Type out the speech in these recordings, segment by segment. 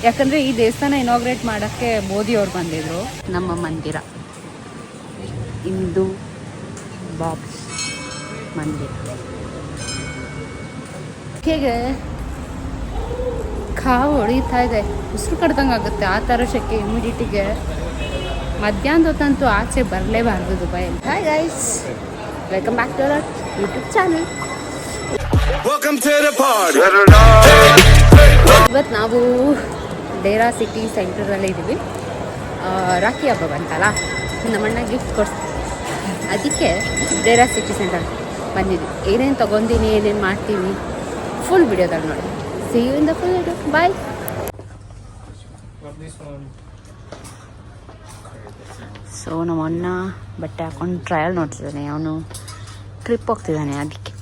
ಯಾಕಂದರೆ ಈ ದೇವಸ್ಥಾನ ಇನಾಗ್ರೇಟ್ ಮಾಡೋಕ್ಕೆ ಮೋದಿ ಅವ್ರು ಬಂದಿದ್ರು. ನಮ್ಮ ಮಂದಿರ ಹಿಂದೂ ಬಾಕ್ಸ್ ಮಂದಿರ. ಹೇಗೆ ಕಾವು ಹೊಡಿತಾ ಇದೆ, ಉಸಿರು ಕಡ್ದಂಗೆ ಆಗುತ್ತೆ ಆ ಥರ ಶೆಕೆ ಇಮ್ಯುಡಿಟಿಗೆ. ಮಧ್ಯಾಹ್ನದ ಹೊತ್ತಂತೂ ಆಚೆ ಬರಲೇಬಾರ್ದು ದುಬೈಯಲ್ಲಿ. Hi guys, welcome back to our YouTube channel. ಇವತ್ತು ನಾವು ಡೇರಾ ಸಿಟಿ ಸೆಂಟರಲ್ಲೇ ಇದ್ದೀವಿ. ರಾಖಿ ಹಬ್ಬ ಬಂತಲ್ಲ, ನಮ್ಮಣ್ಣ ಗಿಫ್ಟ್ ಕೊಡ್ತೀವಿ, ಅದಕ್ಕೆ ಡೇರಾ ಸಿಟಿ ಸೆಂಟರ್ ಬಂದಿದ್ವಿ. ಏನೇನು ತೊಗೊಂಡಿನಿ, ಏನೇನು ಮಾಡ್ತೀವಿ, ಫುಲ್ ವಿಡಿಯೋದಾಗ ನೋಡಿ. See you in the full video. Bye. So ನಮ್ಮ ಅಣ್ಣ ಬಟ್ಟೆ ಹಾಕೊಂಡು ಟ್ರಯಲ್ ನೋಡ್ತಿದ್ದಾನೆ, ಅವನು ಟ್ರಿಪ್ ಹೋಗ್ತಿದ್ದಾನೆ, ಅದಕ್ಕೆ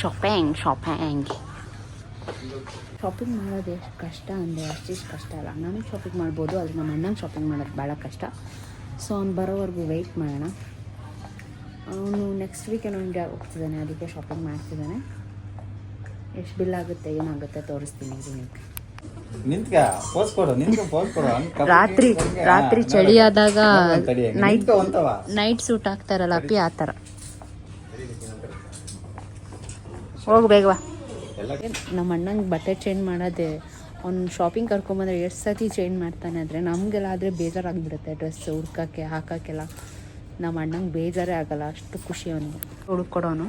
ಶಾಪಿಂಗ್ ಮಾಡೋದು ಎಷ್ಟು ಕಷ್ಟ ಅಂದರೆ ಅಷ್ಟಿಷ್ಟು ಕಷ್ಟ ಅಲ್ಲ. ನನಗೆ ಶಾಪಿಂಗ್ ಮಾಡ್ಬೋದು, ಆದರೆ ನಮ್ಮ ಅಣ್ಣಂಗೆ ಶಾಪಿಂಗ್ ಮಾಡೋದು ಭಾಳ ಕಷ್ಟ. ಸೊ ಅವ್ನು ಬರೋವರೆಗೂ ವೆಯ್ಟ್ ಮಾಡೋಣ. ಅವನು ನೆಕ್ಸ್ಟ್ ವೀಕೆಂಡ್ ಇಂಡಿಯಾ ಹೋಗ್ತಿದ್ದಾನೆ, ಅದಕ್ಕೆ ಶಾಪಿಂಗ್ ಮಾಡ್ತಿದ್ದಾನೆ. ಎಷ್ಟು ಬಿಲ್ ಆಗುತ್ತೆ ಏನಾಗುತ್ತೆ ತೋರಿಸ್ತೀನಿ ನಿಮಗೆ. ರಾತ್ರಿ ಚಳಿ ಆದಾಗ ನೈಟ್ ಸೂಟ್ ಹಾಕ್ತಾರಲ್ಲ ಅಪ್ಪಿ, ಆ ಥರ. ಹೋಗು ಬೇಗ ಬಾ. ನಮ್ಮ ಅಣ್ಣಂಗೆ ಬಟ್ಟೆ ಚೇಂಜ್ ಮಾಡೋದೇ, ಅವ್ನು ಶಾಪಿಂಗ್ ಕರ್ಕೊಂಬಂದ್ರೆ ಎಷ್ಟು ಸತಿ ಚೇಂಜ್ ಮಾಡ್ತಾನೆ ಅಂದರೆ ನಮಗೆಲ್ಲ ಆದರೆ ಬೇಜಾರಾಗಿಬಿಡುತ್ತೆ. ಡ್ರೆಸ್ ಹುಡ್ಕೋಕ್ಕೆ ಹಾಕೋಕ್ಕೆಲ್ಲ ನಮ್ಮ ಅಣ್ಣಂಗೆ ಬೇಜಾರೇ ಆಗಲ್ಲ, ಅಷ್ಟು ಖುಷಿ ಅವನಿಗೆ. ಹುಡುಕೊಡೋನು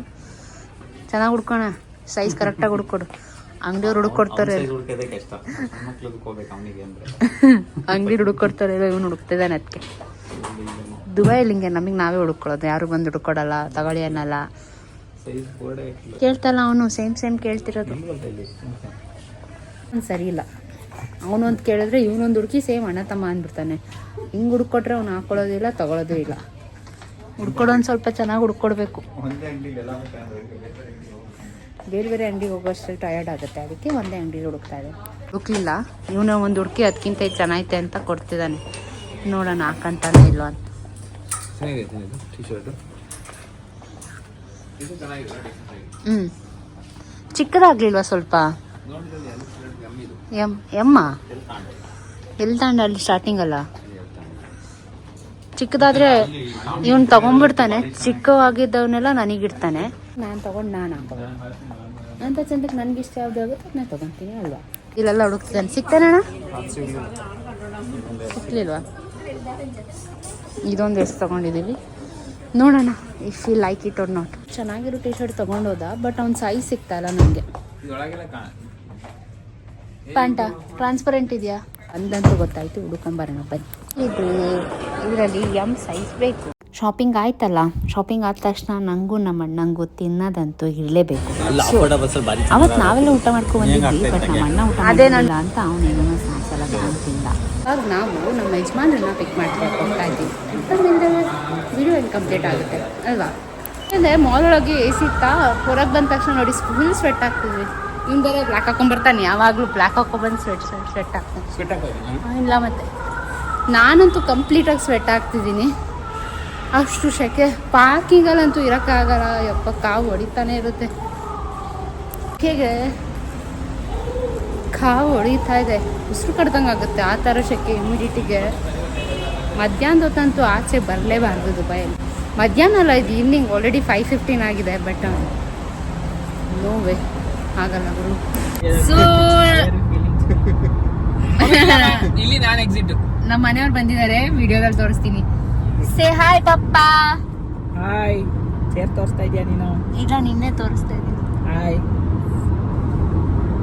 ಚೆನ್ನಾಗಿ ಹುಡ್ಕೋಣ, ಸೈಜ್ ಕರೆಕ್ಟಾಗಿ ಹುಡ್ಕೊಡು. ಅಂಗಡಿಯವ್ರು ಹುಡುಕೊಡ್ತಾರೆ, ಅಂಗಡಿ ಹುಡುಕೊಡ್ತಾರೆ, ಇವನು ಹುಡುಕ್ತಿದ್ದಾನೆ. ಅದಕ್ಕೆ ದುಬೈಯಲ್ಲಿ ಹಿಂಗೆ ನಮಗೆ ನಾವೇ ಹುಡುಕೊಳ್ಳೋದು, ಯಾರು ಬಂದು ಹುಡುಕೊಡಲ್ಲ, ತಗೊಳ್ಳಿ ಅನ್ನಲ್ಲ, ಕೇಳ್ತಲ್ಲ. ಅವನು ಸೇಮ್ ಕೇಳ್ತಿರೋದು. ಸರಿ ಇಲ್ಲ, ಅವನೊಂದು ಕೇಳಿದ್ರೆ ಇವನೊಂದು ಹುಡುಕಿ ಸೇಮ್ ಅಣ್ಣ ತಮ್ಮ ಅಂದ್ಬಿಡ್ತಾನೆ. ಹಿಂಗೆ ಹುಡುಕೊಟ್ರೆ ಅವ್ನು ಹಾಕೊಳ್ಳೋದಿಲ್ಲ, ತಗೊಳ್ಳೋದು ಇಲ್ಲ. ಹುಡ್ಕೊಡೋನು ಸ್ವಲ್ಪ ಚೆನ್ನಾಗಿ ಹುಡ್ಕೊಡ್ಬೇಕು. ಬೇರೆ ಅಂಗಡಿಗೆ ಹೋಗೋಷ್ಟು ಟಯರ್ಡ್ ಆಗುತ್ತೆ, ಅದಕ್ಕೆ ಒಂದೇ ಅಂಗಡಿಗೆ ಹುಡುಕ್ತಾ ಇದೆ. ಹುಡುಕ್ಲಿಲ್ಲ, ಇವನು ಒಂದು ಹುಡುಕಿ ಅದಕ್ಕಿಂತ ಚೆನ್ನಾಗೈತೆ ಅಂತ ಕೊಡ್ತಿದ್ದಾನೆ. ನೋಡೋಣ ಹಾಕಂತಾನೆ ಇಲ್ವ ಅಂತ. ಚಿಕ್ಕದಾಗ್ಲಿಲ್ವಾ ಸ್ವಲ್ಪ? ಎಮ್ಮ ಎಲ್ಲಿ ತಾಂಡ ಅಲ್ಲಿ ಸ್ಟಾರ್ಟಿಂಗ್ ಅಲ್ಲ, ಚಿಕ್ಕದಾದ್ರೆ ಇವನು ತಗೊಂಡ್ಬಿಡ್ತಾನೆ, ಚಿಕ್ಕವಾಗಿದ್ದವನ್ನೆಲ್ಲ ನನಗಿಡ್ತಾನೆ. ನಾನು ತಗೊಂಡು ನಾನು ಹಾಕೋದು ಅಂತ ಚಂದಕ್ಕೆ ನನಗೆ ಇಷ್ಟ ಯಾವ್ದು ಆಗುತ್ತೆ ನಾನು ತೊಗೊತೀನಿ ಅಲ್ವಾ. ಇಲ್ಲೆಲ್ಲ ಹುಡುಕ್ತಿದ್ದಾನೆ, ಸಿಗ್ತಾನಣ್ಣ? ಸಿಕ್ಲಿಲ್ವಾ? ಇದೊಂದು ಎಷ್ಟು ತೊಗೊಂಡಿದ್ದೀವಿ, ನೋಡೋಣ if you like it or not. ಚೆನ್ನಾಗಿರೋ ಟಿ ಶರ್ಟ್ ತೊಗೊಂಡೋದ, ಬಟ್ ಅವ್ನ ಸೈಜ್ ಸಿಗ್ತಾಯಿಲ್ಲ ನನಗೆ. ಪ್ಯಾಂಟ ಟ್ರಾನ್ಸ್ಪರೆಂಟ್ ಇದೆಯಾ ಅಂದಂತೂ ಗೊತ್ತಾಯ್ತು, ಹುಡುಕೊಂಬರೋಣ ಬನ್ನಿ. ಇದರಲ್ಲಿ ಎಮ್ ಸೈಜ್ ಬೇಕು. ಶಾಪಿಂಗ್ ಆಯ್ತಲ್ಲ, ಶಾಪಿಂಗ್ ಆದ ತಕ್ಷಣ ನನಗೂ ನಮ್ಮ ಅಣ್ಣಂಗೂ ತಿನ್ನೋದಂತೂ ಇರಲೇಬೇಕು. ಅವತ್ತು ನಾವೆಲ್ಲ ಊಟ ಮಾಡ್ಕೊಂಡು ಬಂದಿದ್ವಿ, ಬಟ್ ನಮ್ಮ ಅಣ್ಣ ಊಟ ಅದೇನಲ್ಲ ಅಂತ ಅವನೇನೋ ಸ್ನಾಕ್ಸ್ ಎಲ್ಲ ತಿಂದ. ಆಗ ನಾವು ನಮ್ಮ ಯಜಮಾನ್ರನ್ನ ಪಿಕ್ ಮಾಡ್ತಾ ಹೋಗ್ತಾ ಇದ್ದೀವಿ. ಅದರಿಂದ ವಿಡಿಯೋ ಏನು ಕಂಪ್ಲೀಟ್ ಆಗುತ್ತೆ ಅಲ್ವಾ. ಅಂದರೆ ಮಾಲ್ ಒಳಗೆ AC ಇತ್ತಾ, ಹೊರಗೆ ಬಂದ ತಕ್ಷಣ ನೋಡಿ ಫುಲ್ ಸ್ವೆಟ್ ಆಗ್ತಿದ್ವಿ. ಇವ್ನು ಬೇರೆ ಬ್ಲ್ಯಾಕ್ ಹಾಕೊಂಡ್ಬರ್ತಾನೆ, ಯಾವಾಗಲೂ ಬ್ಲ್ಯಾಕ್ ಹಾಕೊಂಡ್ಬಂದು ಸ್ವೆಟ್ ಆಗ್ತಾನೆ. ಇಲ್ಲ ಮತ್ತೆ ನಾನಂತೂ ಕಂಪ್ಲೀಟಾಗಿ ಸ್ವೆಟ್ ಆಗ್ತಿದ್ದೀನಿ, ಅಷ್ಟು ಶೆಕೆ. ಪಾರ್ಕಿಂಗಲ್ಲಂತೂ ಇರೋಕ್ಕಾಗಲ್ಲ, ಯಪ್ಪ ಕಾವು ಹೊಡಿತಾನೆ ಇರುತ್ತೆ. ಹೇಗೆ ಕಾವು ಹೊಡಿತಾ ಇದೆ, ಉಸಿರು ಕಡ್ದಂಗೆ ಆಗುತ್ತೆ ಆ ಥರ ಶೆಕೆ ಇಮ್ಯುಡಿಟಿಗೆ. ಮಧ್ಯಾಹ್ನದ ಹೊತ್ತಂತೂ ಆಚೆ ಬರಲೇಬಾರ್ದು ದುಬೈಯಲ್ಲಿ. ಮಧ್ಯಾಹ್ನ ಅಲ್ಲ, ಇದು ಈವ್ನಿಂಗ್ ಆಲ್ರೆಡಿ 5:15 ಆಗಿದೆ, ಬಟ್ ನೋ ವೇ ಆಗಲ್ಲ ಗುರು. ಸೊ ಇಲ್ಲಿ ನಾನು ಎಕ್ಸಿಟ್. ನಮ್ಮ ಮನೆಯವ್ರು ಬಂದಿದ್ದಾರೆ, ವಿಡಿಯೋದಲ್ಲಿ ತೋರಿಸ್ತೀನಿ. ಸೇ ಹಾಯ್ ಪಪ್ಪ. ಹಾಯ್. ಚೇರ್ ತೋರಿಸ್ತಾ ಇದೀಯಾ ನೀನು? ಇಲ್ಲ, ನಿನ್ನೆ ತೋರಿಸ್ತಾ ಇದ್ದೀನಿ. ಹಾಯ್.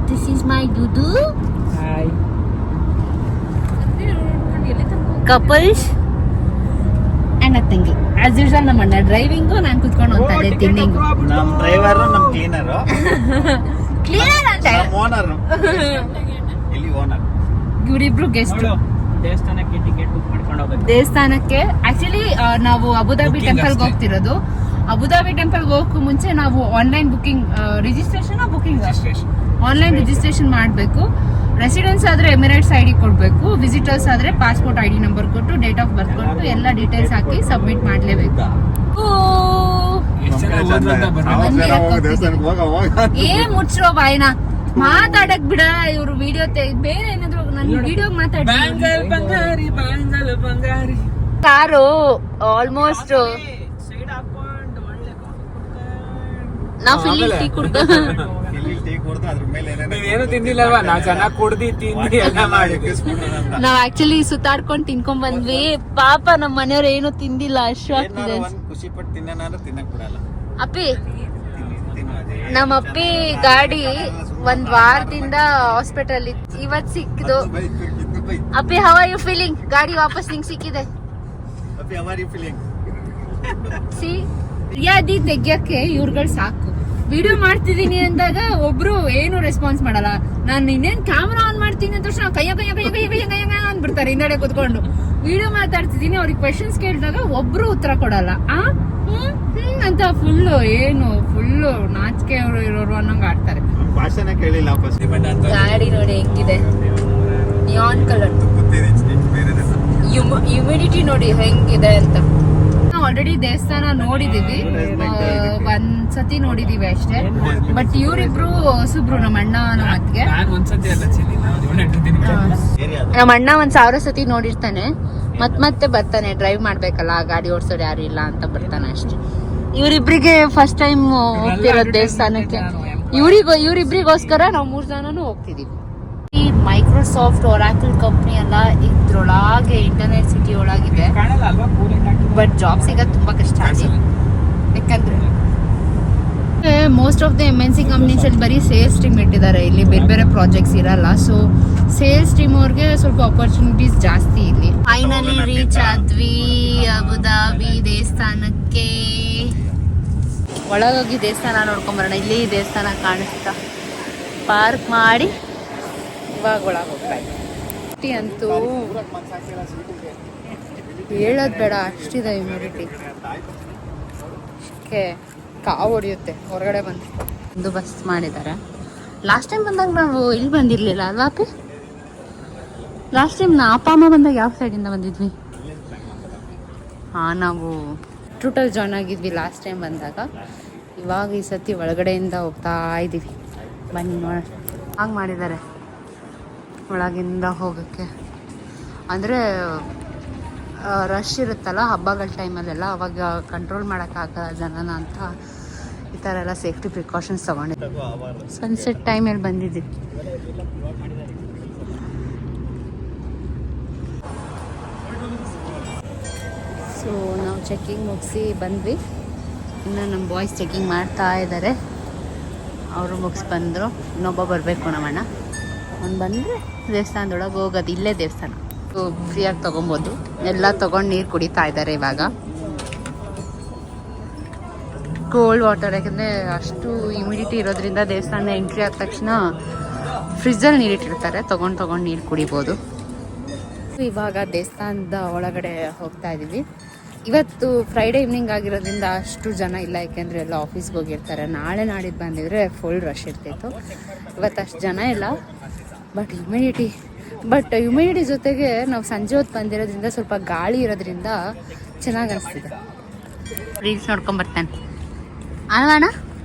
ದಿಸ್ ಈಸ್ ಮೈ ಡುಡು. ಹಾಯ್. ಕಪಲ್ಸ್ ಅಂಡ್ ತಂಗಿ ಆಸ್ ಯೂಶುವಲ್. ನಮ್ಮ ಅಣ್ಣ ಡ್ರೈವಿಂಗು, ನಾನು ಕುತ್ಕೊಂಡು ಹೋಗ್ತಾ ಇದ್ದೆ ತಿನ್ನಿಂಗು. ನಮ್ಮ ಡ್ರೈವರ್, ನಮ್ಮ ಕ್ಲೀನರು. ಕ್ಲೀನರ್ ಅಂತ ಓನರ್, ಇಲ್ಲಿ ಓನರ್. ಇವರಿಬ್ರು ಗೆಸ್ಟ್. ದೇವಸ್ಥಾನಕ್ಕೆ ಟಿಕೆಟ್ ಬುಕ್ ಮಾಡ್ಕೊಂಡು ಹೋಗ್ಬೇಕು. ದೇವಸ್ಥಾನಕ್ಕೆ ಆಕ್ಚುಲಿ ನಾವು ಅಬುದಾಬಿ ಟೆಂಪಲ್ಗೆ ಹೋಗ್ತಿರೋದು. ಅಬುದಾಬಿ ಟೆಂಪಲ್ಗೆ ಹೋಗಕ್ಕೂ ಮುಂಚೆ ನಾವು online booking, registration online registration ಮಾಡಬೇಕು. ರೆಸಿಡೆನ್ಸ್ ಆದರೆ ಎಮಿರೇಟ್ಸ್ ID ಕೊಡಬೇಕು, ವಿಸಿಟರ್ಸ್ ಆದರೆ ಪಾಸ್ಪೋರ್ಟ್ ID ನಂಬರ್ ಕೊಟ್ಟು, ಡೇಟ್ ಆಫ್ ಬರ್ತ್ ಕೊಟ್ಟು, ಎಲ್ಲ ಡೀಟೇಲ್ಸ್ ಹಾಕಿ ಸಬ್ಮಿಟ್ ಮಾಡಲೇಬೇಕು. ಮುಚ್ಚ್ರೋ ಬಾಯ್ನ, ಮಾತಾಡಕ್ ಬಿಡ ಇವ್ರು ವಿಡಿಯೋ ಬೇರೆ ಏನಾದ್ರು ನನ್ ವಿಡಿಯೋ ಮಾತಾಡಿ. ಬ್ಯಾಂಗಲ್ ಬಂಗಾರಿ ಬ್ಯಾಂಗಲ್ ಬಂಗಾರಿ. ಕಾರು ಆಲ್ಮೋಸ್ಟ್ ಸೈಡ್ ಹಾಕೊಂಡು ಒಳ್ಳೆ ಕಾಫಿ ಕುಡ್ಕೊಂಡು ನಾವ್ ಫಿಲ್ ಟೀ ಕುಡ್ದು ಇಲ್ಲಿ ಟೀ ಕುಡ್ದು ಅದ್ರ ಮೇಲೆ ನೀವೇನು ತಿಂದಿಲ್ಲಲ್ವಾ? ನಾ ಚೆನ್ನಾಗ್ ಕುಡ್ದಿ ತಿಂದಿ ಎಲ್ಲ ಮಾಡಿದ್ವಿ. ನಾವ್ ಆಕ್ಚುಲಿ ಸುತ್ತಾಡ್ಕೊಂಡ್ ತಿನ್ಕೊಂಡ್ ಬಂದ್ವಿ. ಪಾಪ ನಮ್ ಮನೆಯವ್ರು ಏನು ತಿಂದಿಲ್ಲ, ಅಷ್ಟು ಆಗ್ತಿದೆ. ಒಂದ್ ಖುಷಿ ಪಟ್ಟು ತಿನ್ನೋನಾದ್ರೂ ತಿನ್ನಕ್ ಬಿಡಲ್ಲ. ಅಪ್ಪಿ ನಮ್ಮ ಅಪ್ಪಿ ಗಾಡಿ ಒಂದ್ ವಾರದಿಂದ ಹಾಸ್ಪಿಟಲ್ ಇವತ್ ಸಿಕ್ಕಿದು. ಅಪ್ಪಿ ಹೌ ಆರ್ ಯು ಫೀಲಿಂಗ್? ಗಾಡಿ ವಾಪಸ್ ನಿಂಗ್ ಸಿಕ್ಕಿದೆ. ಅಪ್ಪಿ ಹೌ ಆರ್ ಯು ಫೀಲಿಂಗ್? ಸಿ ಮರ್ಯಾದಿ ತೆಗ್ಯಕ್ಕೆ ಇವ್ರುಗಳು ಸಾಕು. ವಿಡಿಯೋ ಮಾಡ್ತಿದೀನಿ ಅಂದಾಗ ಒಬ್ರು ಏನು ರೆಸ್ಪಾನ್ಸ್ ಮಾಡಲ್ಲ. ನಾನು ಇನ್ನೇನ್ ಕ್ಯಾಮ್ರಾ ಆನ್ ಮಾಡ್ತೀನಿ ಅಂತ ತಕ್ಷಣ ಕೈಯ ಕೈಯ ಕೈಯ ಕೈಯ ಕೈಯ ಕೈಯ ಅಂದ್ಬಿಡ್ತಾರೆ ಹಿಂದೆಡೆ ಕುತ್ಕೊಂಡು. ವಿಡಿಯೋ ಮಾತಾಡ್ತಿದೀನಿ, ಅವ್ರಿಗೆ ಕ್ವೆಶನ್ಸ್ ಕೇಳಿದಾಗ ಒಬ್ರು ಉತ್ತರ ಕೊಡಲ್ಲ. ಅಂತ ಫುಲ್ಲು ನಾಚಿಕೆ ಇರೋರು ಅನ್ನೋಂಗ್ ಆಡ್ತಾರೆ. ಭಾಷೆನ ಕೇಳಿಲ್ಲ ವಾಪಸ್. ಗಾಡಿ ನೋಡಿ ಹೆಂಗಿದೆ, ನಿಯಾನ್ ಕಲರ್. ಹ್ಯುಮಿಡಿಟಿ ನೋಡಿ ಹೆಂಗಿದೆ ಅಂತ. ನಾವು ಆಲ್ರೆಡಿ ದೇವಸ್ಥಾನ ನೋಡಿದೀವಿ, ಒಂದ್ಸತಿ ನೋಡಿದೀವಿ ಅಷ್ಟೇ. ಬಟ್ ಇವ್ರಿಬ್ರು ಹೊಸಬ್ರು, ನಮ್ಮ ಅಣ್ಣ ನಮ್ಮ ಅತ್ತಿಗೆ. ನಾನು ಒಂದ್ಸತಿ ಎಲ್ಲ ಚಿನ್ನಿಲ್ಲ, ಒಂದು 7 ದಿನ. ನಮ್ಮ ಅಣ್ಣ 1000 ಸತಿ ನೋಡಿರ್ತಾನೆ, ಮತ್ತೆ ಬರ್ತಾನೆ. ಡ್ರೈವ್ ಮಾಡ್ಬೇಕಲ್ಲ, ಗಾಡಿ ಓಡಿಸೋರು ಯಾರು ಇಲ್ಲ ಅಂತ ಬರ್ತಾನೆ ಅಷ್ಟೇ. ಇವ್ರಿಬ್ರಿಗೆ ಫಸ್ಟ್ ಟೈಮ್ ಹೋಗ್ತಿರೋದು ದೇವಸ್ಥಾನಕ್ಕೆ. ಇವ್ರಿಬ್ರಿಗೋಸ್ಕರ ನಾವು 3 ಜನನು ಹೋಗ್ತಿದೀವಿ. ಈ ಮೈಕ್ರೋಸಾಫ್ಟ್ ಒರಾಕಲ್ ಕಂಪ್ನಿ ಎಲ್ಲ ಇದ್ರೊಳಗೆ ಇಂಟರ್ನೆಟ್ ಸಿಟಿ ಒಳಗಿದೆ. ಕಾಣಲ್ಲ ಅಲ್ವಾ ಕೂಲಿಂಗ್ ಹಾಕಿದ್ರೆ? ಬಟ್ ಜಾಬ್ ಸಿಗೋದು ತುಂಬಾ ಕಷ್ಟ ಆಗಿದೆ. ಯಾಕಂದ್ರೆ most of the MNC companies ಅಲ್ಲಿ ಬರೀ ಸೇಲ್ಸ್ ಟೀಮ್ ಇಟ್ಟಿದ್ದಾರೆ, ಇಲ್ಲಿ ಬೇರೆ ಬೇರೆ ಪ್ರಾಜೆಕ್ಟ್ಸ್ ಇರಲ್ಲ. ಸೊ ಸೇಲ್ಸ್ ಟೀಮ್ ಅವ್ರಿಗೆ ಸ್ವಲ್ಪ ಆಪರ್ಚುನಿಟೀಸ್ ಜಾಸ್ತಿ ಇಲ್ಲಿ. ಫೈನಲಿ ರೀಚ್ ಆದ್ವಿ ಅಬುದಾಬಿ ದೇವಸ್ಥಾನಕ್ಕೆ. ಒಳಗೋಗಿ ದೇವಸ್ಥಾನ ನೋಡ್ಕೊಂಡ್ ಬರೋಣ. ಇಲ್ಲಿ ದೇವಸ್ಥಾನ ಕಾಣಿಸ್ತಾ ಪಾರ್ಕ್ ಮಾಡಿ ಇವಾಗ ಒಳಗೆ ಹೋಗ್ತಾ ಇದ್ವಿ. ಅಂತೂ ಹೇಳೋದ್ ಬೇಡ, ಅಷ್ಟಿದೆ ಹ್ಯುಮಿಡಿಟಿ. ಕಾವು ಹೊಡಿಯುತ್ತೆ ಹೊರಗಡೆ ಬಂದು. ಒಂದು ಬಸ್ ಮಾಡಿದ್ದಾರೆ. ಲಾಸ್ಟ್ ಟೈಮ್ ಬಂದಾಗ ನಾವು ಇಲ್ಲಿ ಬಂದಿರ್ಲಿಲ್ಲ ಅಲ್ವಾ ಅಪ್ಪಿ? ಲಾಸ್ಟ್ ಟೈಮ್ ಅಪ್ಪ ಅಮ್ಮ ಬಂದಾಗ ಯಾವ ಸೈಡಿಂದ ಬಂದಿದ್ವಿ? ನಾವು ಟೋಟಲ್ ಜಾಯ್ನ್ ಆಗಿದ್ವಿ ಲಾಸ್ಟ್ ಟೈಮ್ ಬಂದಾಗ. ಇವಾಗ ಈ ಸತಿ ಒಳಗಡೆಯಿಂದ ಹೋಗ್ತಾ ಇದ್ದೀವಿ. ಬನ್ನಿ ನೋಡೋಣ. ಹಾಗೆ ಮಾಡಿದ್ದಾರೆ ಒಳಗಿಂದ ಹೋಗೋಕ್ಕೆ. ಅಂದರೆ ರಶ್ ಇರುತ್ತಲ್ಲ ಹಬ್ಬಗಳ ಟೈಮಲ್ಲೆಲ್ಲ, ಅವಾಗ ಕಂಟ್ರೋಲ್ ಮಾಡೋಕ್ಕಾಗಲ್ಲ ಜನನ ಅಂತ ಈ ಥರ ಎಲ್ಲ ಸೇಫ್ಟಿ ಪ್ರಿಕಾಷನ್ಸ್ ತೊಗೊಂಡಿದ್ದೀವಿ. ಸನ್ಸೆಟ್ ಟೈಮಲ್ಲಿ ಬಂದಿದ್ದೀವಿ. ಸೊ ನಾವು ಚೆಕ್ಕಿಂಗ್ ಮುಗಿಸಿ ಬಂದ್ವಿ. ಇನ್ನು ನಮ್ಮ ಬಾಯ್ಸ್ ಚೆಕ್ಕಿಂಗ್ ಮಾಡ್ತಾ ಇದ್ದಾರೆ. ಅವರು ಮುಗಿಸಿ ಬಂದರು. ಇನ್ನೊಬ್ಬ ಬರಬೇಕು ನಮ್ಮಣ್ಣ. ಅವ್ನು ಬಂದರೆ ದೇವಸ್ಥಾನದೊಳಗೆ ಹೋಗೋದು. ಇಲ್ಲೇ ದೇವಸ್ಥಾನ ಫ್ರೀಯಾಗಿ ತೊಗೊಬೋದು. ಎಲ್ಲ ತೊಗೊಂಡು ನೀರು ಕುಡಿತಾ ಇದ್ದಾರೆ ಇವಾಗ. ಕೋಲ್ಡ್ ವಾಟರ್, ಯಾಕಂದರೆ ಅಷ್ಟು ಹ್ಯುಮಿಡಿಟಿ ಇರೋದ್ರಿಂದ ದೇವಸ್ಥಾನ ಎಂಟ್ರಿ ಆದ ತಕ್ಷಣ ಫ್ರಿಜ್ಜಲ್ಲಿ ನೀರಿಟ್ಟಿರ್ತಾರೆ, ತೊಗೊಂಡು ನೀರು ಕುಡಿಬೋದು. ಇವಾಗ ದೇವಸ್ಥಾನದ ಒಳಗಡೆ ಹೋಗ್ತಾ ಇದ್ದೀವಿ. ಇವತ್ತು ಫ್ರೈಡೇ ಈವ್ನಿಂಗ್ ಆಗಿರೋದ್ರಿಂದ ಅಷ್ಟು ಜನ ಇಲ್ಲ, ಯಾಕೆಂದರೆ ಎಲ್ಲ ಆಫೀಸ್ಗೆ ಹೋಗಿರ್ತಾರೆ. ನಾಳೆ ನಾಡಿದ್ದು ಬಂದಿದ್ರೆ ಫುಲ್ ರಶ್ ಇರ್ತಿತ್ತು. ಇವತ್ತು ಅಷ್ಟು ಜನ ಇಲ್ಲ. ಬಟ್ ಹ್ಯುಮಿಡಿಟಿ ಜೊತೆಗೆ ನಾವು ಸಂಜೆ ಹೊತ್ತು ಬಂದಿರೋದ್ರಿಂದ ಸ್ವಲ್ಪ ಗಾಳಿ ಇರೋದ್ರಿಂದ ಚೆನ್ನಾಗಿ ಅನಿಸ್ತಿದೆ. ರೀಲ್ಸ್ ನೋಡ್ಕೊಂಬರ್ತಾನೆ ಅಲ್ವಾಣ?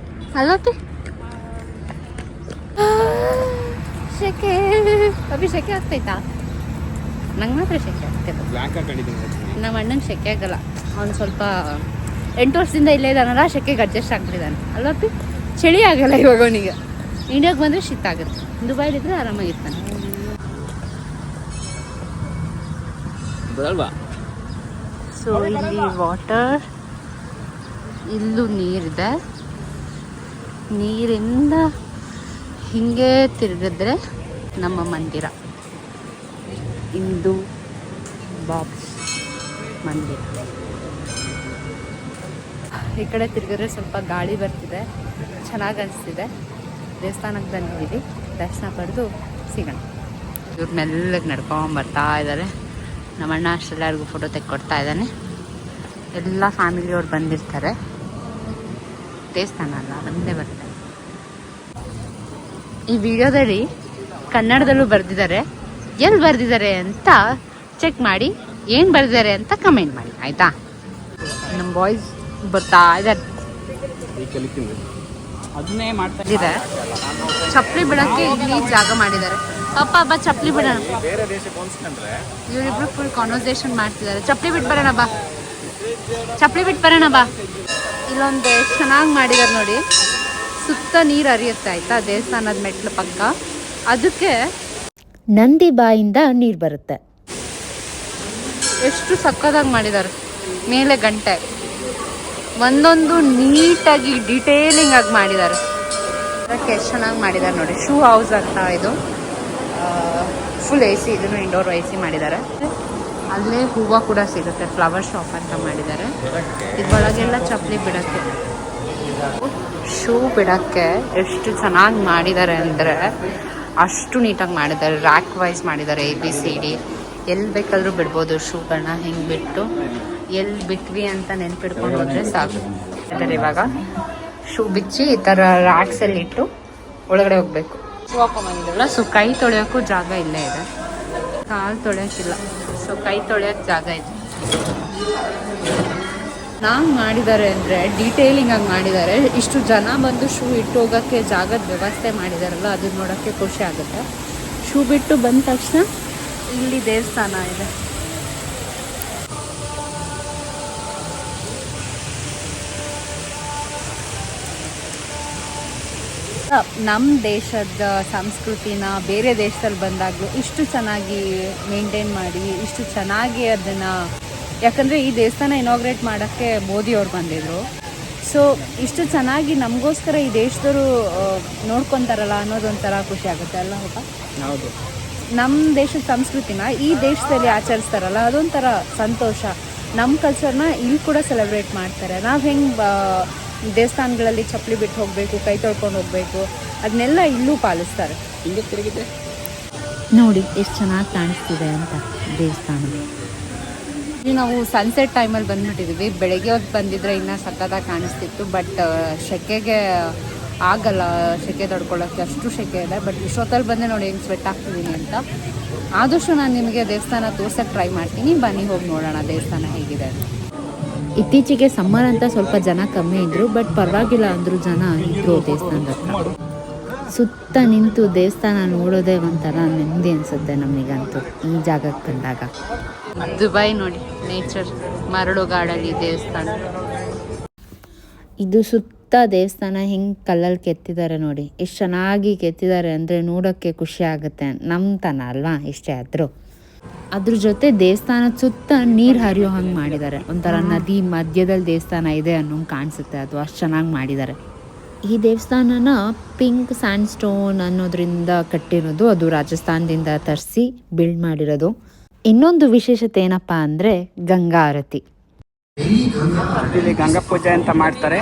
ಅಲ್ವಪ್ಪಿ? ಶೆಕೆ ಶೆಕೆ ಆಗ್ತೈತಾ? ನಂಗೆ ಮಾತ್ರ ಶೆಕೆ ಆಗ್ತೈತೆ. ನಮ್ಮ ಅಣ್ಣಂಗೆ ಶೆಕೆ ಆಗಲ್ಲ. ಅವನು ಸ್ವಲ್ಪ 8 ವರ್ಷದಿಂದ ಇಲ್ಲೇ ಇದ್ದಾನಲ್ಲ, ಶೆಕೆಗೆ ಅಡ್ಜಸ್ಟ್ ಆಗ್ಬಿಟ್ಟಿದ್ದಾನೆ ಅಲ್ವಪ್ಪಿ? ಚಳಿ ಆಗಲ್ಲ ಇವಾಗ ಅವನಿಗೆ. ಇಂಡಿಯಾಗೆ ಬಂದರೆ ಶೀತ ಆಗುತ್ತೆ. ದುಬೈಲಿದ್ರೆ ಆರಾಮಾಗಿರ್ತಾನೆ. ಸೊ ಇಲ್ಲಿ ವಾಟರ್, ಇಲ್ಲೂ ನೀರಿದೆ. ನೀರಿಂದ ಹಿಂಗೆ ತಿರುಗಿದ್ರೆ ನಮ್ಮ ಮಂದಿರ, ಹಿಂದೂ ಬಾಕ್ಸ್ ಮಂದಿರ. ಈ ಕಡೆ ತಿರುಗಿದ್ರೆ ಸ್ವಲ್ಪ ಗಾಳಿ ಬರ್ತಿದೆ, ಚೆನ್ನಾಗಿ ಅನಿಸ್ತಿದೆ. ದೇವಸ್ಥಾನಕ್ಕೆ ಬಂದಿದ್ದೀವಿ, ದರ್ಶನ ಪಡೆದು ಸಿಗೋಣ. ಇವ್ರು ಮೆಲ್ಲಗೆ ನಡ್ಕೊಂಬರ್ತಾ ಇದ್ದಾರೆ. ನಮ್ಮ ಅಣ್ಣ ಅಷ್ಟೆಲ್ಲರಿಗೂ ಫೋಟೋ ತೆಕ್ಕೊಡ್ತಾ ಇದ್ದಾನೆ. ಎಲ್ಲ ಫ್ಯಾಮಿಲಿಯವ್ರು ಬಂದಿರ್ತಾರೆ. ದೇವಸ್ಥಾನ ಅಲ್ಲ, ಒಂದೇ ಬರ್ತಾರೆ. ಈ ವಿಡಿಯೋದಲ್ಲಿ ಕನ್ನಡದಲ್ಲೂ ಬರೆದಿದ್ದಾರೆ. ಎಲ್ಲಿ ಬರೆದಿದ್ದಾರೆ ಅಂತ ಚೆಕ್ ಮಾಡಿ, ಏನು ಬರೆದಿದ್ದಾರೆ ಅಂತ ಕಮೆಂಟ್ ಮಾಡಿ, ಆಯಿತಾ? ನಮ್ಮ ಬಾಯ್ಸ್ ಬರ್ತಾ ಇದ್ದಾರೆ. ಅದನ್ನೇ ಮಾಡ್ತಾ ಇದೆ ಚಪ್ಪಲಿ ಬಿಡಕ್ಕೆ ಇಲ್ಲಿ ಜಾಗ ಮಾಡಿದ್ದಾರೆ. ಅಪ್ಪ ಹಬ್ಬ ಚಪ್ಪಲಿ ಬಿಡೋಣ. ಬೇರೆ ದೇಶಕ್ಕೆ ಹೋಲಿಸ್ಕೊಂಡ್ರೆ ಇವರಿಬ್ರು ಫುಲ್ ಕಾನ್ವರ್ಸೇಷನ್ ಮಾಡ್ತಿದ್ದಾರೆ. ಚಪ್ಪಲಿ ಬಿಟ್ಟು ಬರೋಣ ಬಾ, ಚಪ್ಪಲಿ ಬಿಟ್ಟು ಬರೋಣ ಬಾ. ಇಲ್ಲೊಂದು ಚೆನ್ನಾಗಿ ಮಾಡಿದ್ದಾರೆ ನೋಡಿ, ಸುತ್ತ ನೀರು ಹರಿಯುತ್ತೆ ಆಯ್ತಾ ದೇವಸ್ಥಾನದ ಮೆಟ್ಲು ಪಕ್ಕ. ಅದಕ್ಕೆ ನಂದಿ ಬಾಯಿಂದ ನೀರು ಬರುತ್ತೆ. ಎಷ್ಟು ಸಕ್ಕದಾಗಿ ಮಾಡಿದ್ದಾರೆ. ಮೇಲೆ ಗಂಟೆ ಒಂದೊಂದು ನೀಟಾಗಿ ಡಿಟೇಲಿಂಗ್ ಆಗಿ ಮಾಡಿದ್ದಾರೆ. ಅದಕ್ಕೆ ಎಷ್ಟು ಚೆನ್ನಾಗಿ ಮಾಡಿದ್ದಾರೆ ನೋಡಿ. ಶೂ ಹೌಸ್ ಅಂತ ಇದು ಫುಲ್ ಎ ಸಿ, ಇದನ್ನು ಇಂಡೋರ್ ಎ ಸಿ ಮಾಡಿದ್ದಾರೆ. ಅಲ್ಲೇ ಹೂವು ಕೂಡ ಸಿಗುತ್ತೆ, ಫ್ಲವರ್ ಶಾಪ್ ಅಂತ ಮಾಡಿದ್ದಾರೆ. ಇದ್ರೊಳಗೆಲ್ಲ ಚಪ್ಪಲಿ ಬಿಡಕ್ಕೆ, ಶೂ ಬಿಡಕ್ಕೆ ಎಷ್ಟು ಚೆನ್ನಾಗಿ ಮಾಡಿದ್ದಾರೆ ಅಂದರೆ ಅಷ್ಟು ನೀಟಾಗಿ ಮಾಡಿದ್ದಾರೆ. ರ್ಯಾಕ್ ವೈಸ್ ಮಾಡಿದ್ದಾರೆ, ABCD ಎಲ್ಲಿ ಬೇಕಾದರೂ ಬಿಡ್ಬೋದು ಶೂಗಳನ್ನ. ಹಿಂಗೆ ಬಿಟ್ಟು ಎಲ್ಲಿ ಬಿಟ್ವಿ ಅಂತ ನೆನ್ಪಿಡ್ಕೊಂಡು ಹೋದರೆ ಸಾಕು. ಅದರ ಇವಾಗ ಶೂ ಬಿಚ್ಚಿ ಈ ಥರ ರ್ಯಾಕ್ಸಲ್ಲಿ ಇಟ್ಟು ಒಳಗಡೆ ಹೋಗ್ಬೇಕು. ಶೂ ಹಾಕೊಂಬಂದಿದ್ರಲ್ಲ, ಸೊ ಕೈ ತೊಳೆಯೋಕ್ಕೂ ಜಾಗ ಇಲ್ಲೇ ಇದೆ, ಕಾಲು ತೊಳೆಯೋಕ್ಕಿಲ್ಲ. ಸೊ ಕೈ ತೊಳೆಯೋಕ್ಕೆ ಜಾಗ ಇದೆ. ನಂಗೆ ಮಾಡಿದ್ದಾರೆ ಅಂದರೆ ಡೀಟೇಲಿಂಗ್ ಆಗಿ ಮಾಡಿದ್ದಾರೆ. ಇಷ್ಟು ಜನ ಬಂದು ಶೂ ಇಟ್ಟು ಹೋಗೋಕ್ಕೆ ಜಾಗದ ವ್ಯವಸ್ಥೆ ಮಾಡಿದಾರಲ್ಲ, ಅದನ್ನ ನೋಡೋಕ್ಕೆ ಖುಷಿ ಆಗುತ್ತೆ. ಶೂ ಬಿಟ್ಟು ಬಂದ ತಕ್ಷಣ ಇಲ್ಲಿ ದೇವಸ್ಥಾನ ಇದೆ. ನಮ್ಮ ದೇಶದ ಸಂಸ್ಕೃತಿನ ಬೇರೆ ದೇಶದಲ್ಲಿ ಬಂದಾಗಲೂ ಇಷ್ಟು ಚೆನ್ನಾಗಿ ಮೇಂಟೈನ್ ಮಾಡಿ, ಇಷ್ಟು ಚೆನ್ನಾಗಿ ಅದನ್ನು, ಯಾಕಂದರೆ ಈ ದೇವಸ್ಥಾನ ಇನಾಗ್ರೇಟ್ ಮಾಡೋಕ್ಕೆ ಮೋದಿ ಅವ್ರು ಬಂದಿದ್ರು. ಸೊ ಇಷ್ಟು ಚೆನ್ನಾಗಿ ನಮಗೋಸ್ಕರ ಈ ದೇಶದವರು ನೋಡ್ಕೊತಾರಲ್ಲ ಅನ್ನೋದೊಂಥರ ಖುಷಿ ಆಗುತ್ತೆ ಅಲ್ಲ ಹೌದ? ಹೌದು. ನಮ್ಮ ದೇಶದ ಸಂಸ್ಕೃತಿನ ಈ ದೇಶದಲ್ಲಿ ಆಚರಿಸ್ತಾರಲ್ಲ, ಅದೊಂಥರ ಸಂತೋಷ. ನಮ್ಮ ಕಲ್ಚರ್ನ ಇಲ್ಲಿ ಕೂಡ ಸೆಲೆಬ್ರೇಟ್ ಮಾಡ್ತಾರೆ. ನಾವು ಹೆಂಗೆ ದೇವಸ್ಥಾನಗಳಲ್ಲಿ ಚಪ್ಪಲಿ ಬಿಟ್ಟು ಹೋಗಬೇಕು, ಕೈ ತೊಳ್ಕೊಂಡು ಹೋಗಬೇಕು, ಅದನ್ನೆಲ್ಲ ಇಲ್ಲೂ ಪಾಲಿಸ್ತಾರೆ. ಹಿಂಗೆ ತಿರುಗಿದೆ ನೋಡಿ ಎಷ್ಟು ಚೆನ್ನಾಗಿ ಕಾಣಿಸ್ತಿದೆ ಅಂತ ದೇವಸ್ಥಾನ. ನಾವು ಸನ್ಸೆಟ್ ಟೈಮಲ್ಲಿ ಬಂದ್ಬಿಟ್ಟಿದ್ದೀವಿ. ಬೆಳಗ್ಗೆ ಹೊತ್ತು ಬಂದಿದ್ರೆ ಇನ್ನೂ ಸಕ್ಕತ್ತಾಗಿ ಕಾಣಿಸ್ತಿತ್ತು. ಬಟ್ ಸೆಕೆಗೆ ಆಗಲ್ಲ, ಸೆಕೆ ತಡ್ಕೊಳ್ಳೋಕ್ಕೆ ಅಷ್ಟು ಸೆಕೆ ಇದೆ. ಬಟ್ ಇಷ್ಟೊತ್ತಲ್ಲಿ ಬಂದೆ ನೋಡಿ ಹೆಂಗೆ ಸ್ವೆಟ್ ಆಗ್ತಿದ್ದೀನಿ ಅಂತ. ಆದಷ್ಟು ನಾನು ನಿಮಗೆ ದೇವಸ್ಥಾನ ತೋರ್ಸೋಕ್ಕೆ ಟ್ರೈ ಮಾಡ್ತೀನಿ. ಬನ್ನಿ ಹೋಗಿ ನೋಡೋಣ ದೇವಸ್ಥಾನ ಹೇಗಿದೆ ಅಂತ. ಇತ್ತೀಚೆಗೆ ಸಮ್ಮರ್ ಅಂತ ಸ್ವಲ್ಪ ಜನ ಕಮ್ಮಿ ಇದ್ದರು, ಬಟ್ ಪರವಾಗಿಲ್ಲ ಅಂದರೂ ಜನ ಇದ್ದರು ದೇವಸ್ಥಾನದ ಹತ್ರ. ಸುತ್ತ ನಿಂತು ದೇವಸ್ಥಾನ ನೋಡೋದೇ ಒಂಥರ ನೆಮ್ಮದಿ ಅನಿಸುತ್ತೆ ನಮಗಂತೂ ಈ ಜಾಗಕ್ಕೆ ಬಂದಾಗ. ದುಬೈ ನೋಡಿ, ನೇಚರ್, ಮರಳುಗಾಡಲ್ಲಿ ದೇವಸ್ಥಾನ. ಇದು ಸುತ್ತ ದೇವಸ್ಥಾನ ಹಿಂಗೆ ಕಲ್ಲಲ್ಲಿ ಕೆತ್ತಿದ್ದಾರೆ ನೋಡಿ, ಎಷ್ಟು ಚೆನ್ನಾಗಿ ಕೆತ್ತಿದ್ದಾರೆ ಅಂದರೆ ನೋಡೋಕ್ಕೆ ಖುಷಿ ಆಗುತ್ತೆ. ನಮ್ಮ ತನ ಅಲ್ವಾ ಇಷ್ಟೇ ಆದರೂ. ಅದ್ರ ಜೊತೆ ದೇವಸ್ಥಾನದ ಸುತ್ತ ನೀರು ಹರಿಯೋ ಹಂಗೆ ಮಾಡಿದ್ದಾರೆ. ಒಂಥರ ನದಿ ಮಧ್ಯದಲ್ಲಿ ದೇವಸ್ಥಾನ ಇದೆ ಅನ್ನೋ ಕಾಣಿಸುತ್ತೆ. ಅದು ಅಷ್ಟು ಚೆನ್ನಾಗಿ ಮಾಡಿದ್ದಾರೆ. ಈ ದೇವಸ್ಥಾನನ ಪಿಂಕ್ ಸ್ಯಾಂಡ್ ಸ್ಟೋನ್ ಅನ್ನೋದ್ರಿಂದ ಕಟ್ಟಿರೋದು. ಅದು ರಾಜಸ್ಥಾನದಿಂದ ತರಿಸಿ ಬಿಲ್ಡ್ ಮಾಡಿರೋದು. ಇನ್ನೊಂದು ವಿಶೇಷತೆ ಏನಪ್ಪ ಅಂದರೆ ಗಂಗಾ ಆರತಿ. ಇಲ್ಲಿ ಗಂಗಾ ಪೂಜೆ ಅಂತ ಮಾಡ್ತಾರೆ.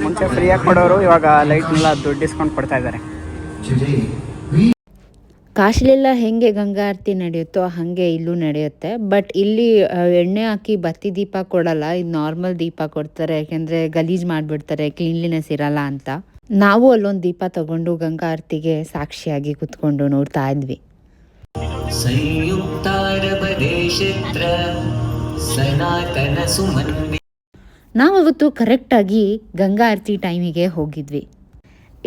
ಮುಂಚೆ ಫ್ರೀಯಾಗಿ ಕೊಡೋರು, ಇವಾಗ ಲೈಟ್ನೆಲ್ಲ ದುಡ್ಡು ಡಿಸ್ಕೌಂಟ್ ಕೊಡ್ತಾ ಇದ್ದಾರೆ. ಕಾಶಿಲೆಲ್ಲ ಹೆಂಗೆ ಗಂಗಾ ಆರತಿ ನಡೆಯುತ್ತೋ ಹಾಗೆ ಇಲ್ಲೂ ನಡೆಯುತ್ತೆ. ಬಟ್ ಇಲ್ಲಿ ಎಣ್ಣೆ ಹಾಕಿ ಬತ್ತಿ ದೀಪ ಕೊಡಲ್ಲ, ಇದು ನಾರ್ಮಲ್ ದೀಪ ಕೊಡ್ತಾರೆ. ಯಾಕೆಂದರೆ ಗಲೀಜು ಮಾಡಿಬಿಡ್ತಾರೆ, ಕ್ಲೀನ್ಲಿನೆಸ್ ಇರಲ್ಲ ಅಂತ. ನಾವು ಅಲ್ಲೊಂದು ದೀಪ ತಗೊಂಡು ಗಂಗಾ ಆರತಿಗೆ ಸಾಕ್ಷಿಯಾಗಿ ಕುತ್ಕೊಂಡು ನೋಡ್ತಾ ಇದ್ವಿ. ನಾವವತ್ತು ಕರೆಕ್ಟಾಗಿ ಗಂಗಾ ಆರತಿ ಟೈಮಿಗೆ ಹೋಗಿದ್ವಿ.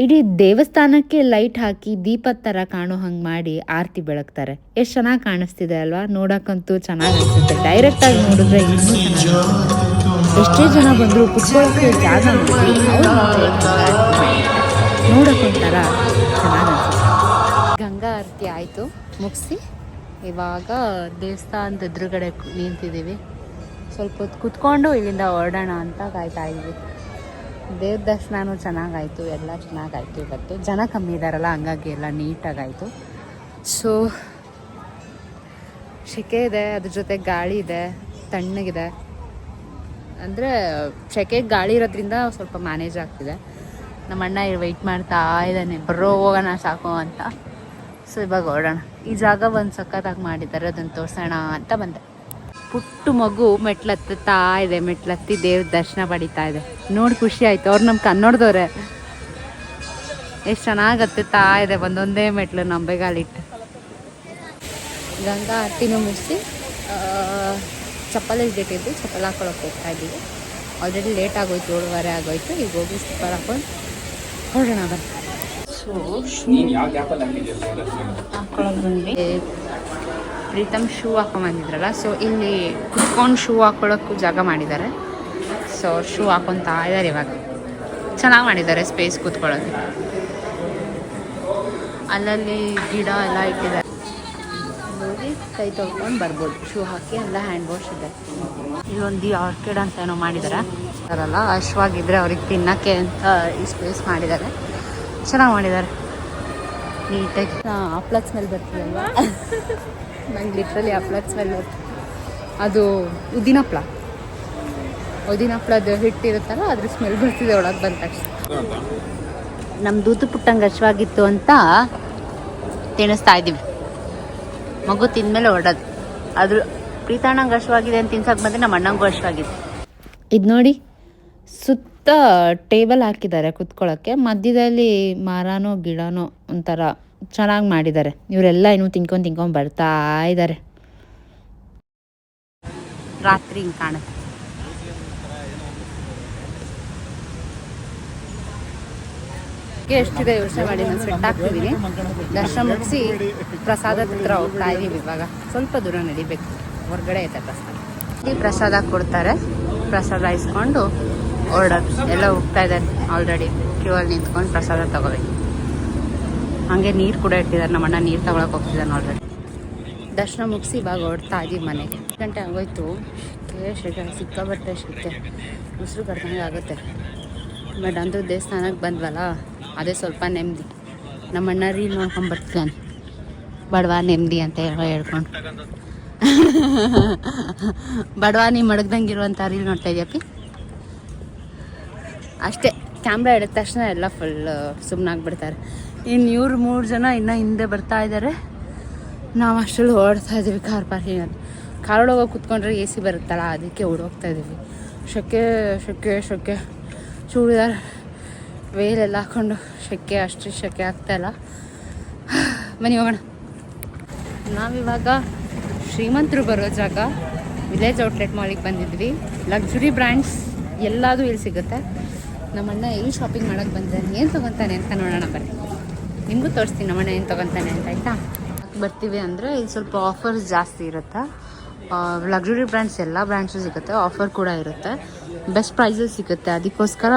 ಇಡೀ ದೇವಸ್ಥಾನಕ್ಕೆ ಲೈಟ್ ಹಾಕಿ ದೀಪದ ಥರ ಕಾಣೋ ಹಂಗೆ ಮಾಡಿ ಆರತಿ ಬೆಳಗ್ತಾರೆ. ಎಷ್ಟು ಚೆನ್ನಾಗಿ ಕಾಣಿಸ್ತಿದೆ ಅಲ್ವಾ? ನೋಡೋಕ್ಕಂತೂ ಚೆನ್ನಾಗಿ ಅನಿಸುತ್ತೆ. ಡೈರೆಕ್ಟಾಗಿ ನೋಡಿದ್ರೆ ಇನ್ನೂ ಚೆನ್ನಾಗಿ. ಎಷ್ಟೇ ಜನ ಬಂದರೂ ಕುತ್ಕೊಳ್ಳೋಕ್ಕೆ ಜಾಗ ನೋಡಿ ನೋಡೋಕ್ಕೊಂಥರ ಚೆನ್ನಾಗಿ ಅನಿಸುತ್ತೆ. ಗಂಗಾ ಆರತಿ ಆಯಿತು, ಮುಗಿಸಿ ಇವಾಗ ದೇವಸ್ಥಾನದ ಎದುರುಗಡೆ ನಿಂತಿದ್ದೀವಿ. ಸ್ವಲ್ಪ ಹೊತ್ತು ಕುತ್ಕೊಂಡು ಇಲ್ಲಿಂದ ಹೊರಡೋಣ ಅಂತ ಕಾಯ್ತಾ ಇದ್ವಿ. ದೇವ್ರ ದರ್ಶನನೂ ಚೆನ್ನಾಗಾಯಿತು, ಎಲ್ಲ ಚೆನ್ನಾಗಾಯಿತು. ಇವತ್ತು ಜನ ಕಮ್ಮಿ ಇದ್ದಾರಲ್ಲ, ಹಂಗಾಗಿ ಎಲ್ಲ ನೀಟಾಗಾಯಿತು. ಸೊ ಸೆಕೆ ಇದೆ, ಅದ್ರ ಜೊತೆ ಗಾಳಿ ಇದೆ, ತಣ್ಣಗಿದೆ. ಅಂದರೆ ಸೆಕೆಗೆ ಗಾಳಿ ಇರೋದ್ರಿಂದ ಸ್ವಲ್ಪ ಮ್ಯಾನೇಜ್ ಆಗ್ತಿದೆ. ನಮ್ಮ ಅಣ್ಣ ವೆಯ್ಟ್ ಮಾಡ್ತಾ ಇದ್ದಾನೆ, ಬರೋ ಹೋಗೋಣ ಸಾಕು ಅಂತ. ಸೊ ಇವಾಗ ಹೊರಡೋಣ. ಈ ಜಾಗ ಒಂದು ಸಖತ್ತಾಗಿ ಮಾಡಿದ್ದಾರೆ, ಅದನ್ನು ತೋರಿಸೋಣ ಅಂತ ಬಂದೆ. ಪುಟ್ಟು ಮಗು ಮೆಟ್ಲತ್ತಾ ಇದೆ, ಮೆಟ್ಲತ್ತಿ ದೇವ್ರ ದರ್ಶನ ಪಡಿತಾ ಇದೆ. ನೋಡಿ ಖುಷಿ ಆಯಿತು. ಅವ್ರು ನಮ್ಮ ಕನ್ನಡದವ್ರೆ. ಎಷ್ಟು ಚೆನ್ನಾಗಿ ಹತ್ತುತ್ತಾ ಇದೆ ಒಂದೊಂದೇ ಮೆಟ್ಲು ನಂಬೆಗಾಲಿಟ್ಟು. ಗಂಗಾ ಆರತಿನೂ ಮುಗಿಸಿ ಚಪ್ಪಲ್ ಇಟ್ಟಿದ್ದು, ಚಪ್ಪಲ್ ಹಾಕೊಳಕ್ಕೆ ಹೋಗ್ತಾ ಇದ್ದೀವಿ. ಆಲ್ರೆಡಿ ಲೇಟ್ ಆಗೋಯ್ತು, 7:30 ಆಗೋಯ್ತು. ಈಗ ಹೋಗಿ ಸ್ಲಿಪ್ಪರ್ ಹಾಕೊಂಡು ಹೊರಡೋಣ ಬನ್ನಿ. ಸೊ ಹಾಕೊಳ್ಳೋದು ಬಂದು ಪ್ರೀತಮ್ ಶೂ ಹಾಕೊಂಬಂದಿದ್ರಲ್ಲ, ಸೊ ಇಲ್ಲಿ ಕುತ್ಕೊಂಡು ಶೂ ಹಾಕೊಳ್ಳೋಕ್ಕೂ ಜಾಗ ಮಾಡಿದ್ದಾರೆ. ಸೊ ಶೂ ಹಾಕೊತಾ ಇದ್ದಾರೆ ಇವಾಗ. ಚೆನ್ನಾಗಿ ಮಾಡಿದ್ದಾರೆ ಸ್ಪೇಸ್ ಕೂತ್ಕೊಳ್ಳೋದು. ಅಲ್ಲಲ್ಲಿ ಗಿಡ ಎಲ್ಲ ಇಟ್ಟಿದ್ದಾರೆ. ಹೋಗಿ ಕೈ ತೊಳ್ಕೊಂಡು ಬರ್ಬೋದು. ಶೂ ಹಾಕಿ ಎಲ್ಲ ಹ್ಯಾಂಡ್ ವಾಶ್ ಇದೆ. ಇಲ್ಲೊಂದು ಆರ್ಕಿಡ್ ಅಂತ ಏನೋ ಮಾಡಿದ್ದಾರೆ ಅದರಲ್ಲ, ಅಶ್ವಾಗಿದ್ರೆ ಅವ್ರಿಗೆ ತಿನ್ನೋಕ್ಕೆ ಅಂತ ಈ ಸ್ಪೇಸ್ ಮಾಡಿದ್ದಾರೆ. ಚೆನ್ನಾಗಿ ಮಾಡಿದ್ದಾರೆ ನೀಟಾಗಿ. ಹಪ್ಳದ ಸ್ಮೆಲ್ ಬರ್ತೀವಲ್ವ, ನಂಗೆ ಲಿಟ್ರಲಿ ಹಪ್ಳದ ಸ್ಮೆಲ್ ಬರ್ತದೆ. ಅದು ಉದ್ದಿನ ಹಪ್ಪಳದ ಹಿಟ್ಟಿರುತ್ತಲ್ಲ, ಅದ್ರ ಸ್ಮೆಲ್ ಬರ್ತಿದೆ ಒಳಗೆ ಬಂದ ತಕ್ಷಣ. ನಮ್ಮ ದೂತು ಪುಟ್ಟಂಗೆ ಹಶ್ವಾಗಿತ್ತು ಅಂತ ತಿನ್ನಿಸ್ತಾ ಇದ್ದೀವಿ. ಮಗು ತಿಂದಮೇಲೆ ಹೊರಡೋದು. ಅದ್ರ ಪ್ರೀತಣ್ಣಂಗೆ ಹಶ್ವಾಗಿದೆ ಅಂತ ತಿನ್ಸಕ್ಕೆ ಬಂದರೆ ನಮ್ಮ ಅಣ್ಣಂಗೂ ಹಶ್ವಾಗಿದೆ. ಇದು ನೋಡಿ, ಸುತ್ತ ಟೇಬಲ್ ಹಾಕಿದ್ದಾರೆ ಕುತ್ಕೊಳ್ಳೋಕ್ಕೆ. ಮಧ್ಯದಲ್ಲಿ ಮರನೋ ಗಿಡನೋ ಒಂಥರ ಚೆನ್ನಾಗಿ ಮಾಡಿದ್ದಾರೆ. ಇವರೆಲ್ಲ ಇನ್ನೂ ತಿನ್ಕೊಂಡು ಬರ್ತಾ ಇದ್ದಾರೆ. ರಾತ್ರಿ ಹಿಂಗೆ ಕಾಣುತ್ತೆ. ಎಷ್ಟಿದೆ ಯೋಚನೆ ಮಾಡಿ ನಾನು ಸೆಟ್ ಆಗ್ತಿದ್ದೀನಿ. ದರ್ಶನ ಮುಗಿಸಿ ಪ್ರಸಾದದ ಹತ್ರ ಹೋಗ್ತಾ ಇದ್ದೀವಿ. ಇವಾಗ ಸ್ವಲ್ಪ ದೂರ ನಡಿಬೇಕು, ಹೊರಗಡೆ ಐತೆ ಪ್ರಸಾದ. ಇಲ್ಲಿ ಪ್ರಸಾದ ಕೊಡ್ತಾರೆ. ಪ್ರಸಾದ ಇಸ್ಕೊಂಡು ಹೊರಡೋದು. ಎಲ್ಲ ಹೋಗ್ತಾ ಇದ್ದಾರೆ ಆಲ್ರೆಡಿ. ಕ್ಯೂ ಅಲ್ಲಿ ನಿಂತ್ಕೊಂಡು ಪ್ರಸಾದ ತಗೋಬೇಕು. ಹಾಗೆ ನೀರು ಕೂಡ ಇಟ್ಟಿದ್ದಾರೆ. ನಮ್ಮ ಅಣ್ಣ ನೀರು ತಗೊಳಕ್ಕೆ ಹೋಗ್ತಿದ್ದಾನೆ ಆಲ್ರೆಡಿ. ದರ್ಶನ ಮುಗಿಸಿ ಇವಾಗ ಹೊರಡ್ತಾ ಇದ್ದೀವಿ ಮನೆಗೆ. 8 ಗಂಟೆ ಆಗೋಯ್ತು. ಸಿಕ್ಕಾಬಟ್ಟೆ ಶೆಕೆ, ಉಸಿರು ಕರ್ದಂಗೆ ಆಗುತ್ತೆ. ಬಟ್ ಅಂದರೂ ದೇವಸ್ಥಾನಕ್ಕೆ ಬಂದ್ವಲ್ಲ, ಅದೇ ಸ್ವಲ್ಪ ನೆಮ್ಮದಿ. ನಮ್ಮ ಅಣ್ಣ ರೀಲ್ ನೋಡ್ಕೊಂಬರ್ತಾನೆ, ಬಡವಾ ನೆಮ್ಮದಿ ಅಂತ ಹೇಳ್ಕೊಂಡು. ಬಡವಾ ನೀ ಮಡಗ್ದಂಗಿರುವಂಥ ರೀಲ್ ನೋಡ್ತಾ ಇದೆಯಪ್ಪಿ. ಅಷ್ಟೇ, ಕ್ಯಾಮ್ರಾ ಹಿಡಿದ ತಕ್ಷಣ ಎಲ್ಲ ಫುಲ್ ಸುಮ್ಮನಾಗ್ಬಿಡ್ತಾರೆ. ಇನ್ನು ಇವ್ರು 3 ಜನ ಇನ್ನೂ ಹಿಂದೆ ಬರ್ತಾ ಇದ್ದಾರೆ. ನಾವು ಅಷ್ಟರಲ್ಲಿ ಓಡ್ತಾ ಇದ್ದೀವಿ ಕಾರ್ ಪಾರ್ಕಿಂಗಲ್ಲಿ. ಕಾರೊಳಗೆ ಕೂತ್ಕೊಂಡ್ರೆ AC ಬರುತ್ತಲ್ಲ, ಅದಕ್ಕೆ ಓಡೋಗ್ತಾ ಇದ್ದೀವಿ. ಶೆಕೆ ಚೂಡಿದಾರ್ ವೇಲೆಲ್ಲ ಹಾಕ್ಕೊಂಡು ಅಷ್ಟು ಶೆಕೆ ಆಗ್ತಾಯಿಲ್ಲ. ಬನ್ನಿ ಹೋಗೋಣ. ನಾವಿವಾಗ ಶ್ರೀಮಂತರು ಬರೋ ಜಾಗ ವಿಲೇಜ್ ಔಟ್ಲೆಟ್ ಮಾಲಿಗೆ ಬಂದಿದ್ವಿ. ಲಕ್ಸುರಿ ಬ್ರ್ಯಾಂಡ್ಸ್ ಎಲ್ಲದೂ ಇಲ್ಲಿ ಸಿಗುತ್ತೆ. ನಮ್ಮಣ್ಣ ಎಲ್ಲಿ ಶಾಪಿಂಗ್ ಮಾಡೋಕ್ಕೆ ಬಂದಿದ್ದಾನೆ, ಏನು ತೊಗೊತಾನೆ ಅಂತ ನೋಡೋಣ ಬನ್ನಿ. ನಿಮಗೂ ತೋರಿಸ್ತೀನಿ ನಮ್ಮಣ್ಣ ಏನು ತೊಗೊತಾನೆ ಅಂತ, ಆಯಿತಾ? ಬರ್ತೀವಿ ಅಂದರೆ ಇಲ್ಲಿ ಸ್ವಲ್ಪ ಆಫರ್ಸ್ ಜಾಸ್ತಿ ಇರುತ್ತೆ. ಲಕ್ಸುರಿ ಬ್ರ್ಯಾಂಡ್ಸ್ ಎಲ್ಲ ಬ್ರ್ಯಾಂಡ್ಸು ಸಿಗುತ್ತೆ. ಆಫರ್ ಕೂಡ ಇರುತ್ತೆ. ಬೆಸ್ಟ್ ಪ್ರೈಸಸ್ ಸಿಗುತ್ತೆ. ಅದಕ್ಕೋಸ್ಕರ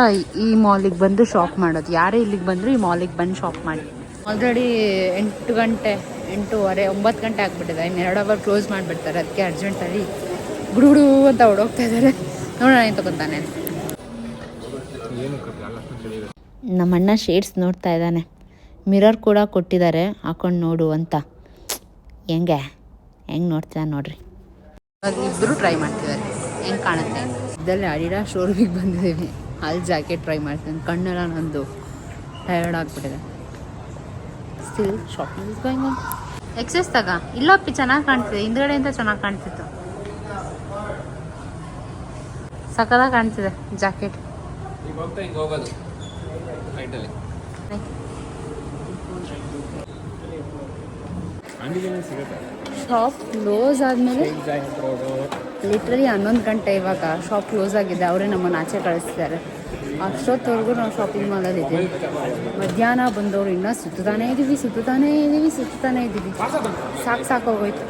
ಈ ಮಾಲಿಗೆ ಬಂದು ಶಾಪ್ ಮಾಡೋದು. ಯಾರೇ ಇಲ್ಲಿಗೆ ಬಂದರೂ ಈ ಮಾಲಿಗೆ ಬಂದು ಶಾಪ್ ಮಾಡಿ. ಆಲ್ರೆಡಿ 8 ಗಂಟೆ 8:30 9 ಗಂಟೆ ಆಗಿಬಿಟ್ಟಿದೆ. ಇನ್ನು 2 ಅವರ್ ಕ್ಲೋಸ್ ಮಾಡಿಬಿಡ್ತಾರೆ. ಅದಕ್ಕೆ ಅರ್ಜೆಂಟಲ್ಲಿ ಗುಡುಗುಡು ಅಂತ ಓಡೋಗ್ತಾ ಇದ್ದಾರೆ. ನೋಡೋಣ ಏನು ತೊಗೊತಾನೆ. ನಮ್ಮಣ್ಣ ಶೇಡ್ಸ್ ನೋಡ್ತಾ ಇದ್ದಾನೆ. ಮಿರರ್ ಕೂಡ ಕೊಟ್ಟಿದ್ದಾರೆ, ಹಾಕೊಂಡು ನೋಡು ಅಂತ. ಹೆಂಗೆ ನೋಡ್ತಾ ನೋಡ್ರಿ. ಇಬ್ಬರು ಟ್ರೈ ಮಾಡ್ತಿದ್ದಾರೆ ಹೆಂಗೆ ಕಾಣುತ್ತೆ. ಇದರಲ್ಲಿ ಅಡಿಡಾಸ್ ಶೋರೂಮಿಗೆ ಬಂದಿದ್ದೀವಿ. ಅಲ್ಲಿ ಜಾಕೆಟ್ ಟ್ರೈ ಮಾಡ್ತೀನಿ. ಕಣ್ಣೆಲ್ಲ ನಂದು ಟಯರ್ಡ್ ಆಗಿಬಿಟ್ಟಿದೆ. Still shopping is going on. ಎಕ್ಸೈಸ್ ಇಲ್ಲಪ್ಪಿ ಚೆನ್ನಾಗಿ ಕಾಣ್ತಿದೆ. ಹಿಂದ್ಗಡೆಯಿಂದ ಚೆನ್ನಾಗಿ ಕಾಣ್ತಿತ್ತು. ಸಕ್ಕತ್ತಾಗಿ ಕಾಣ್ತಿದೆ ಜಾಕೆಟ್. ಶಾಪ್ ಕ್ಲೋಸ್ ಆದಮೇಲೆ ಲಿಟ್ರಲಿ 11 ಗಂಟೆ. ಇವಾಗ ಶಾಪ್ ಕ್ಲೋಸ್ ಆಗಿದೆ. ಅವರೇ ನಮ್ಮನ್ನು ಆಚೆ ಕಳಿಸ್ತಿದ್ದಾರೆ. ಅಷ್ಟೊತ್ತವರೆಗೂ ನಾವು ಶಾಪಿಂಗ್ ಮಾಲಲ್ಲಿ ಇದ್ದೀವಿ. ಮಧ್ಯಾಹ್ನ ಬಂದವರು ಇನ್ನೂ ಸುತ್ತಾನೇ ಇದ್ದೀವಿ. ಸಾಕೋಗೋಯ್ತು.